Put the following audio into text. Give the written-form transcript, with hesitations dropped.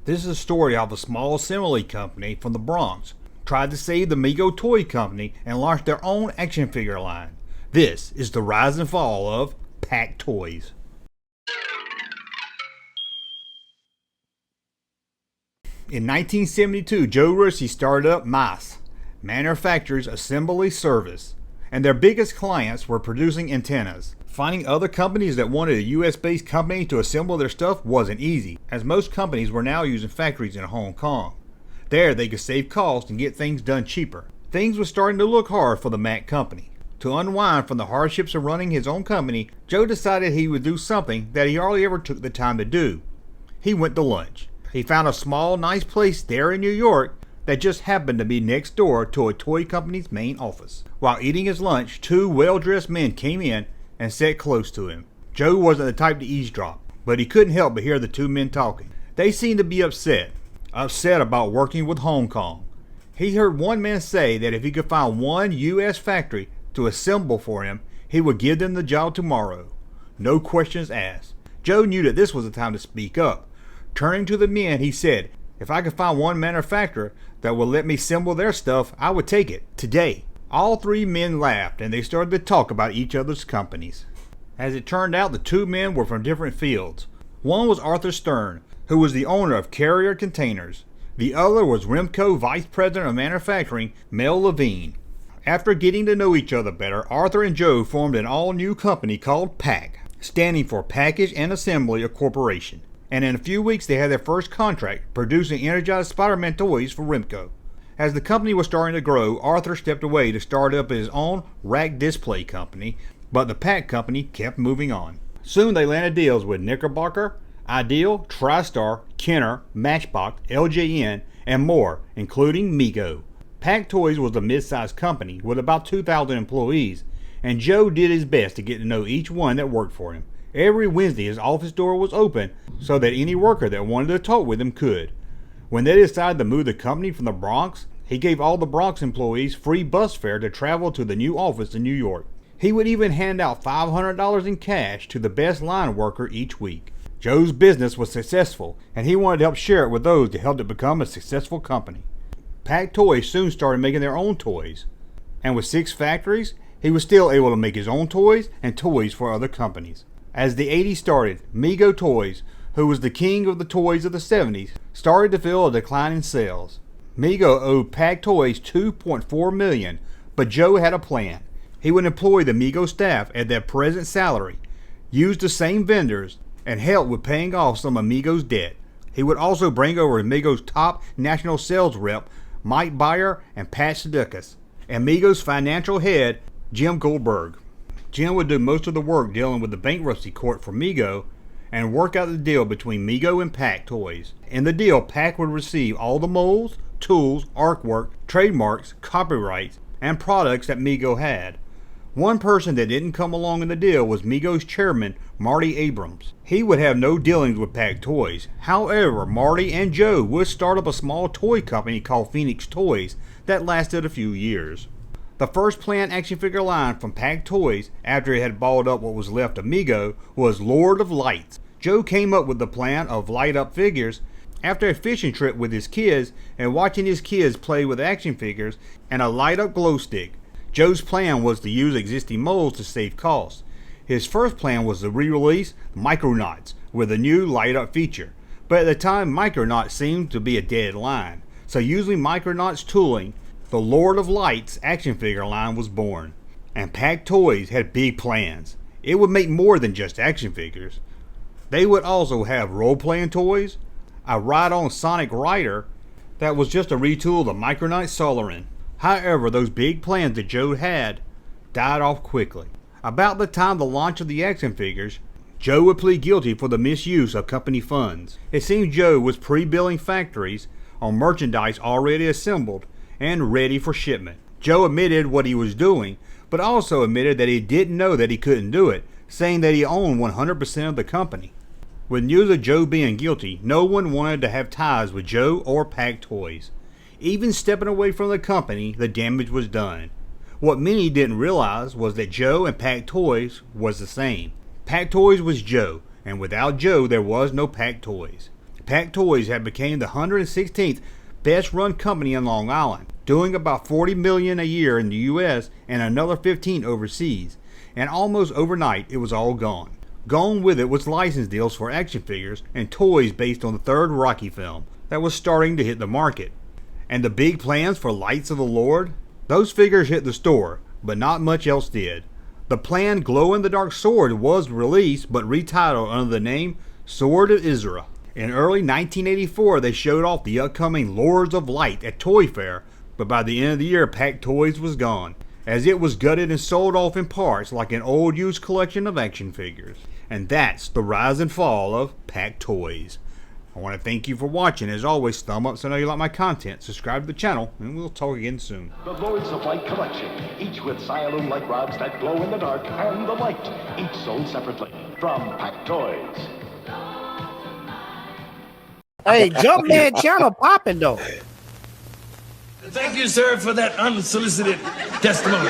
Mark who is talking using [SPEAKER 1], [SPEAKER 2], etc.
[SPEAKER 1] This is a story of a small assembly company from the Bronx tried to save the Mego toy company and launched their own action figure line. This is the rise and fall of PacToys. In 1972, Joe Russi started up MAS, Manufacturers Assembly Service, and their biggest clients were producing antennas. Finding other companies that wanted a US-based company to assemble their stuff wasn't easy, as most companies were now using factories in Hong Kong. There they could save costs and get things done cheaper. Things were starting to look hard for the Mac company. To unwind from the hardships of running his own company, Joe decided he would do something that he hardly ever took the time to do. He went to lunch. He found a small, nice place there in New York that just happened to be next door to a toy company's main office. While eating his lunch, two well-dressed men came in and sat close to him. Joe wasn't the type to eavesdrop, but he couldn't help but hear the two men talking. They seemed to be upset about working with Hong Kong. He heard one man say that if he could find one US factory to assemble for him, he would give them the job tomorrow. No questions asked. Joe knew that this was the time to speak up. Turning to the men, he said, "If I could find one manufacturer that would let me assemble their stuff, I would take it, today." All three men laughed and they started to talk about each other's companies. As it turned out, the two men were from different fields. One was Arthur Stern, who was the owner of Carrier Containers. The other was Remco Vice President of Manufacturing, Mel Levine. After getting to know each other better, Arthur and Joe formed an all-new company called PAC, standing for Package and Assembly Corporation. And in a few weeks they had their first contract, producing energized Spider-Man toys for Remco. As the company was starting to grow, Arthur stepped away to start up his own rack display company, but the PAC company kept moving on. Soon they landed deals with Knickerbocker, Ideal, TriStar, Kenner, Matchbox, LJN, and more, including Mego. PacToys was a mid-sized company with about 2,000 employees, and Joe did his best to get to know each one that worked for him. Every Wednesday his office door was open so that any worker that wanted to talk with him could. When they decided to move the company from the Bronx, he gave all the Bronx employees free bus fare to travel to the new office in New York. He would even hand out $500 in cash to the best line worker each week. Joe's business was successful, and he wanted to help share it with those that helped it become a successful company. PacToys soon started making their own toys, and with 6 factories, he was still able to make his own toys and toys for other companies. As the 80s started, Mego Toys, who was the king of the toys of the 70s, started to feel a decline in sales. Mego owed PacToys $2.4 million, but Joe had a plan. He would employ the Mego staff at their present salary, use the same vendors, and help with paying off some of Mego's debt. He would also bring over Mego's top national sales rep, Mike Bayer and Pat Sedukas, and Mego's financial head, Jim Goldberg. Jim would do most of the work dealing with the bankruptcy court for Mego and work out the deal between Mego and PacToys. In the deal, Pac would receive all the molds, tools, artwork, trademarks, copyrights, and products that Mego had. One person that didn't come along in the deal was Mego's chairman, Marty Abrams. He would have no dealings with PacToys. However, Marty and Joe would start up a small toy company called Phoenix Toys that lasted a few years. The first planned action figure line from PacToys, after it had balled up what was left of Mego, was Lord of Lights. Joe came up with the plan of light-up figures after a fishing trip with his kids and watching his kids play with action figures and a light-up glow stick. Joe's plan was to use existing molds to save costs. His first plan was to re-release Micronauts with a new light-up feature, but at the time Micronauts seemed to be a dead line, so using Micronauts tooling, the Lord of Lights action figure line was born. And PacToys had big plans. It would make more than just action figures. They would also have role-playing toys, a ride-on Sonic Rider that was just a retool of the Micronauts Solarin. However, those big plans that Joe had died off quickly. About the time the launch of the action figures, Joe would plead guilty for the misuse of company funds. It seemed Joe was pre-billing factories on merchandise already assembled and ready for shipment. Joe admitted what he was doing, but also admitted that he didn't know that he couldn't do it, saying that he owned 100% of the company. With news of Joe being guilty, no one wanted to have ties with Joe or PacToys. Even stepping away from the company, the damage was done. What many didn't realize was that Joe and PacToys was the same. PacToys was Joe, and without Joe there was no PacToys. PacToys had become the 116th best run company in Long Island, doing about $40 million a year in the US and another 15 overseas. And almost overnight, it was all gone. Gone with it was license deals for action figures and toys based on the third Rocky film that was starting to hit the market. And the big plans for Lights of the Lord? Those figures hit the store, but not much else did. The planned glow-in-the-dark sword was released but retitled under the name Sword of Isra. In early 1984, they showed off the upcoming Lords of Light at Toy Fair, but by the end of the year, PacToys was gone, as it was gutted and sold off in parts like an old used collection of action figures. And that's the rise and fall of PacToys. I want to thank you for watching. As always, thumb up so I know you like my content, subscribe to the channel, and we'll talk again soon.
[SPEAKER 2] The Lords of Light collection, each with Sialoom light rods that glow in the dark and the light, each sold separately from PacToys.
[SPEAKER 3] Hey, Junkman channel popping though.
[SPEAKER 4] Thank you, sir, for that unsolicited testimony.